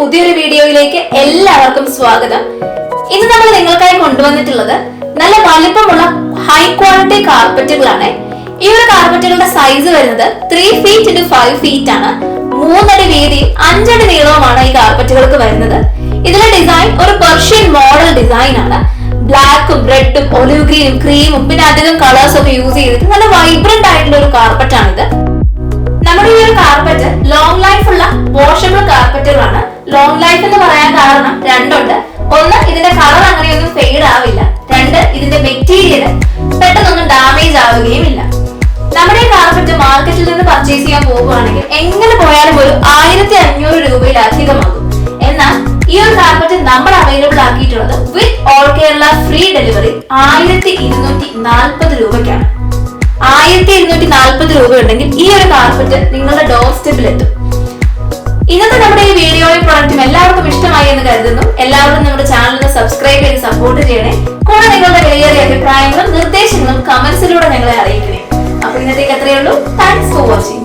പുതിയൊരു വീഡിയോയിലേക്ക് എല്ലാവർക്കും സ്വാഗതം. ഇന്ന് നമ്മൾ നിങ്ങൾക്കായി കൊണ്ടുവന്നിട്ടുള്ളത് നല്ല വലിപ്പമുള്ള ഹൈ ക്വാളിറ്റി കാർപ്പറ്റുകളാണ്. ഈ ഒരു കാർപ്പറ്റുകളുടെ സൈസ് വരുന്നത് 3 feet into 5 feet ആണ്. 3 അടി വീതി 5 അടി നീളവുമാണ് ഈ കാർപ്പറ്റുകൾക്ക് വരുന്നത്. ഇതിലെ ഡിസൈൻ ഒരു പെർഷ്യൻ മോഡൽ ഡിസൈൻ ആണ്. ബ്ലാക്കും റെഡും ഒലിവ് ഗ്രീനും ക്രീമും പിന്നെ അധികം കളേഴ്സ് ഒക്കെ യൂസ് ചെയ്തിട്ട് നല്ല വൈബ്രന്റ് ആയിട്ടുള്ള ഒരു കാർപ്പറ്റാണിത്. നമ്മുടെ ഈ ഒരു കാർപ്പറ്റ് ലോങ് ലൈഫ് ഉള്ള വാഷബിൾ കാർപ്പറ്റുകളാണ്. ലോങ് ലൈഫ് എന്ന് പറയാൻ കാരണം രണ്ടുണ്ട്. ഒന്ന്, ഇതിന്റെ കളർ അങ്ങനെയൊന്നും ഫെയ്ഡ് ആവില്ല. രണ്ട്, ഇതിന്റെ മെറ്റീരിയൽ പെട്ടെന്നൊന്നും ഡാമേജ് ആവുകയും ഇല്ല. നമ്മുടെ ഈ കാർപ്പറ്റ് മാർക്കറ്റിൽ നിന്ന് പർച്ചേസ് ചെയ്യാൻ പോകുകയാണെങ്കിൽ എങ്ങനെ പോയാലും ഒരു 1500 രൂപയിലധികമാകും. എന്നാൽ ഈ ഒരു കാർപ്പറ്റ് നമ്മൾ അവൈലബിൾ ആക്കിയിട്ടുള്ളത് with all Kerala free delivery 1240 രൂപയ്ക്കാണ്. 1240 രൂപ ഉണ്ടെങ്കിൽ ഈ ഒരു കാർപ്പറ്റ് നിങ്ങളുടെ ഡോർ സ്റ്റെപ്പിൽ എത്തും. ഇന്നത്തെ നമ്മുടെ ഈ വീഡിയോയും പ്രൊഡക്റ്റും എല്ലാവർക്കും ഇഷ്ടമായി എന്ന് കരുതുന്നു. എല്ലാവരും നമ്മുടെ ചാനലിന് സബ്സ്ക്രൈബ് ചെയ്ത് സപ്പോർട്ട് ചെയ്യണേ. കൂടെ നിങ്ങളുടെ വിലയേറിയ അഭിപ്രായങ്ങളും നിർദ്ദേശങ്ങളും കമന്റ്സിലൂടെ ഞങ്ങളെ അറിയിക്കണേ. അപ്പൊ ഇന്നത്തേക്ക് അത്രയേ ഉള്ളൂ. Thanks for watching.